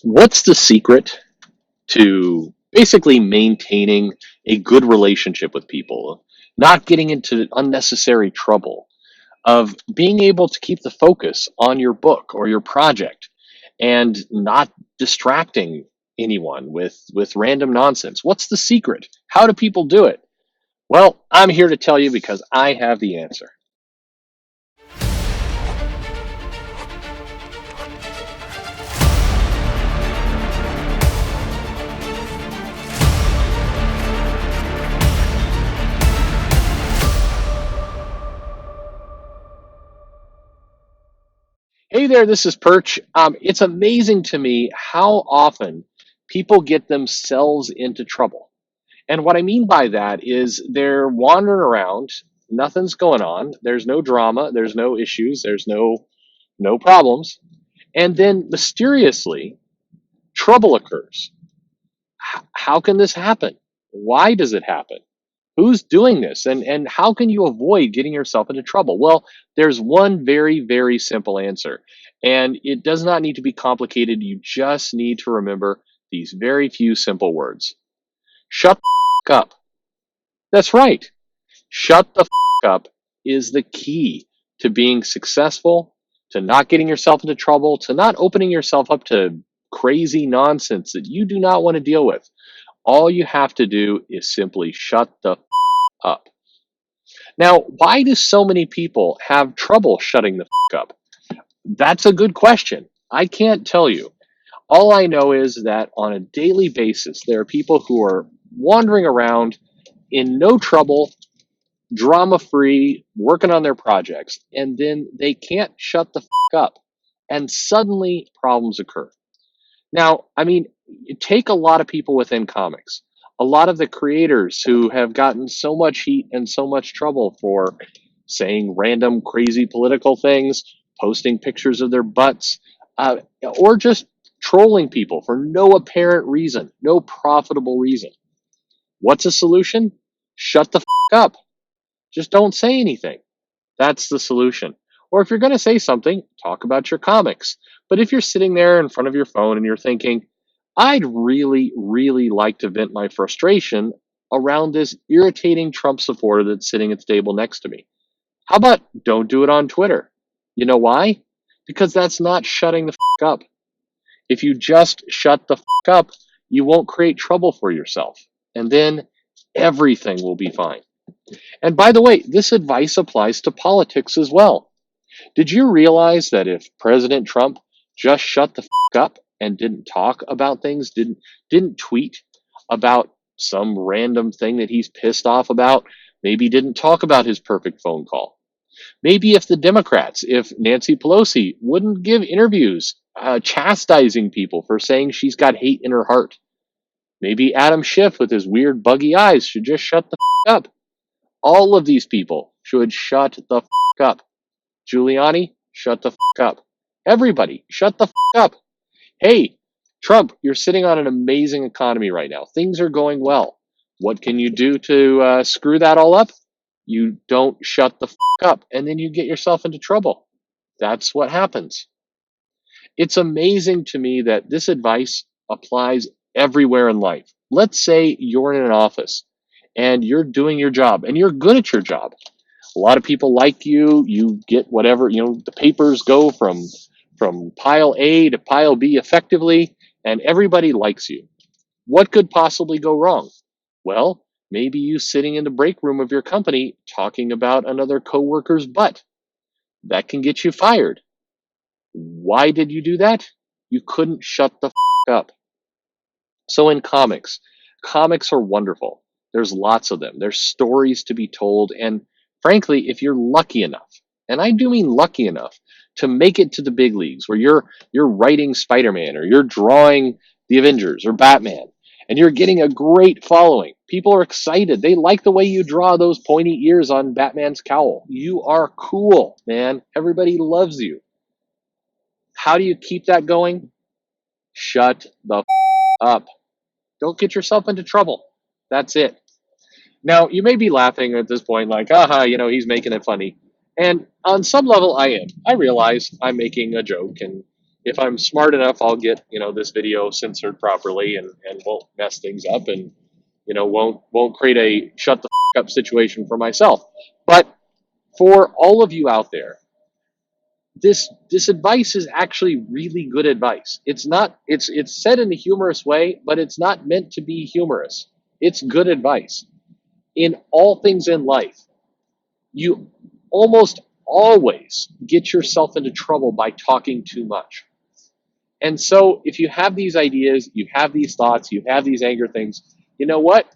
What's the secret to basically maintaining a good relationship with people, not getting into unnecessary trouble, of being able to keep the focus on your book or your project and not distracting anyone with random nonsense? What's the secret? How do people do it? Well, I'm here to tell you because I have the answer. Hey there, this is Perch. It's amazing to me how often people get themselves into trouble. And what I mean by that is they're wandering around, nothing's going on, there's no drama, there's no issues, there's no problems, and then mysteriously trouble occurs. How can this happen? Why does it happen? Who's doing this? And how can you avoid getting yourself into trouble? Well, there's one very, very simple answer. And it does not need to be complicated. You just need to remember these very few simple words. Shut the up. That's right. Shut the up is the key to being successful, to not getting yourself into trouble, to not opening yourself up to crazy nonsense that you do not want to deal with. All you have to do is simply shut the up. Now, why do so many people have trouble shutting the up? That's a good question. I can't tell you. All I know is that on a daily basis, there are people who are wandering around in no trouble, drama free, working on their projects, and then they can't shut the up. And suddenly problems occur. Now, I mean, take a lot of people within comics, a lot of the creators who have gotten so much heat and so much trouble for saying random, crazy political things, posting pictures of their butts, or just trolling people for no apparent reason, no profitable reason. What's a solution? Shut the up. Just don't say anything. That's the solution. Or if you're going to say something, talk about your comics. But if you're sitting there in front of your phone and you're thinking, I'd really, really like to vent my frustration around this irritating Trump supporter that's sitting at the table next to me, how about don't do it on Twitter? You know why? Because that's not shutting the up. If you just shut the up, you won't create trouble for yourself. And then everything will be fine. And by the way, this advice applies to politics as well. Did you realize that if President Trump just shut the up and didn't talk about things, didn't tweet about some random thing that he's pissed off about, maybe didn't talk about his perfect phone call. Maybe if the Democrats, if Nancy Pelosi wouldn't give interviews chastising people for saying she's got hate in her heart. Maybe Adam Schiff with his weird buggy eyes should just shut the up. All of these people should shut the up. Giuliani, shut the up. Everybody, shut the up. Hey, Trump, you're sitting on an amazing economy right now. Things are going well. What can you do to screw that all up? You don't shut the up, and then you get yourself into trouble. That's what happens. It's amazing to me that this advice applies everywhere in life. Let's say you're in an office and you're doing your job and you're good at your job. A lot of people like you. You get whatever, the papers go from pile A to pile B effectively, and everybody likes you. What could possibly go wrong? Well, maybe you sitting in the break room of your company talking about another coworker's butt. That can get you fired. Why did you do that? You couldn't shut the up. So in comics are wonderful. There's lots of them. There's stories to be told. And frankly, if you're lucky enough, and I do mean lucky enough, to make it to the big leagues where you're writing Spider-Man or you're drawing the Avengers or Batman, and you're getting a great following. People are excited. They like the way you draw those pointy ears on Batman's cowl. You are cool, man. Everybody loves you. How do you keep that going? Shut the up. Don't get yourself into trouble. That's it. Now, you may be laughing at this point, like, aha, he's making it funny. And on some level, I am. I realize I'm making a joke, and If I'm smart enough, I'll get, this video censored properly and won't mess things up, and won't create a shut the up situation for myself. But for all of you out there, this advice is actually really good advice. It's not it's said in a humorous way, but it's not meant to be humorous. It's good advice. In all things in life, you almost always get yourself into trouble by talking too much. And so if you have these ideas, you have these thoughts, you have these anger things, you know what?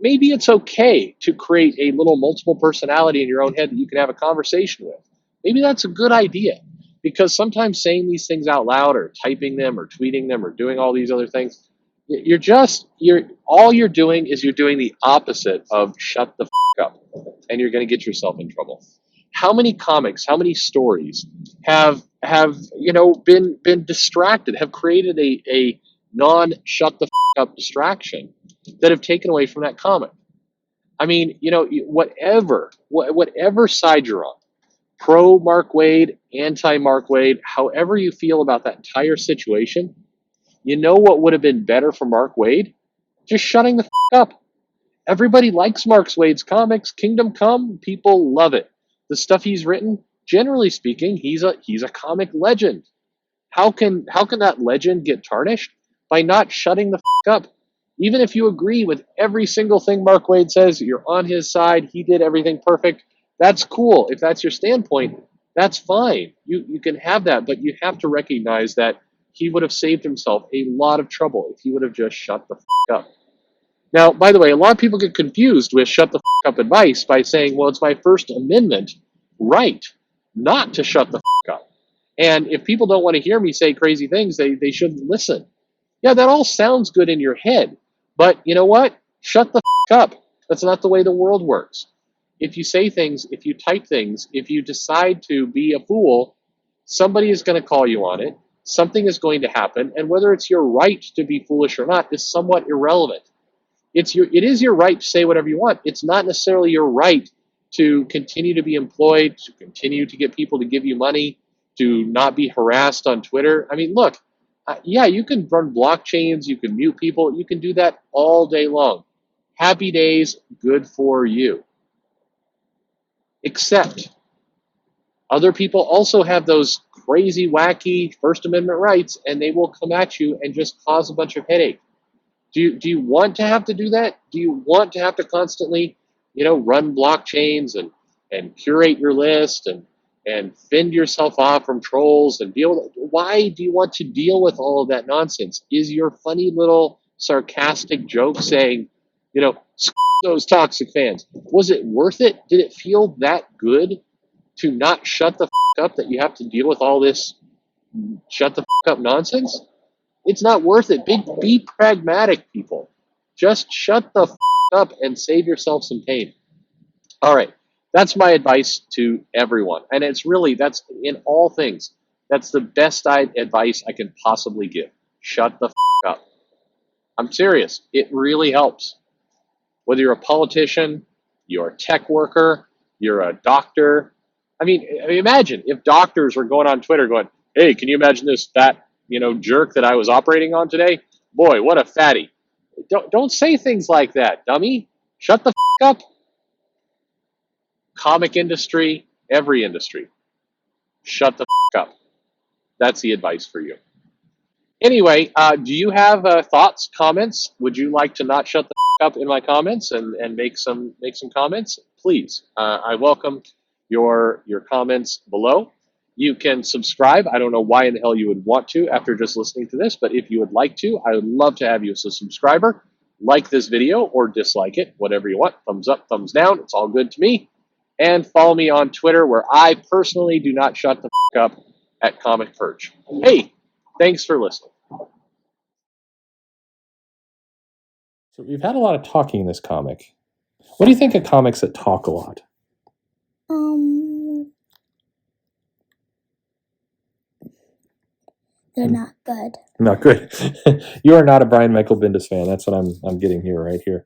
Maybe it's okay to create a little multiple personality in your own head that you can have a conversation with. Maybe that's a good idea, because sometimes saying these things out loud or typing them or tweeting them or doing all these other things, all you're doing is you're doing the opposite of shut the up, and you're going to get yourself in trouble. How many comics, how many stories have been distracted, have created a non shut the up distraction that have taken away from that comic? I mean, whatever side you're on, pro Mark Wade, anti Mark Wade, however you feel about that entire situation, you know what would have been better for Mark Wade? Just shutting the up. Everybody likes Mark Wade's comics. Kingdom Come, people love it. The stuff he's written, generally speaking, he's a comic legend. How can that legend get tarnished? By not shutting the up. Even if you agree with every single thing Mark Wade says, you're on his side, he did everything perfect, that's cool. If that's your standpoint, that's fine. You can have that, but you have to recognize that he would have saved himself a lot of trouble if he would have just shut the up. Now, by the way, a lot of people get confused with shut the up advice by saying, well, it's my First Amendment right not to shut the up. And if people don't want to hear me say crazy things, they shouldn't listen. Yeah, that all sounds good in your head. But you know what? Shut the up. That's not the way the world works. If you say things, if you type things, if you decide to be a fool, somebody is going to call you on it. Something is going to happen. And whether it's your right to be foolish or not is somewhat irrelevant. It is your right to say whatever you want. It's not necessarily your right to continue to be employed, to continue to get people to give you money, to not be harassed on Twitter. I mean, look, yeah, you can run blockchains, you can mute people, you can do that all day long. Happy days, good for you. Except other people also have those crazy, wacky First Amendment rights, and they will come at you and just cause a bunch of headache. Do you want to have to do that? Do you want to have to constantly, run blockchains and curate your list and fend yourself off from trolls and why do you want to deal with all of that nonsense? Is your funny little sarcastic joke saying, those toxic fans, was it worth it? Did it feel that good to not shut the up that you have to deal with all this shut the up nonsense? It's not worth it. Be pragmatic, people. Just shut the up and save yourself some pain. All right. That's my advice to everyone. And that's in all things. That's the best advice I can possibly give. Shut the up. I'm serious. It really helps. Whether you're a politician, you're a tech worker, you're a doctor. I mean, imagine if doctors were going on Twitter going, hey, can you imagine this fat, jerk that I was operating on today? Boy, what a fatty. Don't say things like that, dummy. Shut the up. Comic industry, every industry. Shut the up. That's the advice for you. Anyway, do you have thoughts, comments? Would you like to not shut the up in my comments and make some comments? Please, I welcome your comments below. You can subscribe. I don't know why in the hell you would want to after just listening to this, but if you would like to, I would love to have you as a subscriber. Like this video or dislike it, whatever you want. Thumbs up, thumbs down. It's all good to me. And follow me on Twitter, where I personally do not shut the up at Comic Perch. Hey, thanks for listening. So we've had a lot of talking in this comic. What do you think of comics that talk a lot? They're not good. Not good. You are not a Brian Michael Bendis fan. That's what I'm getting here right here.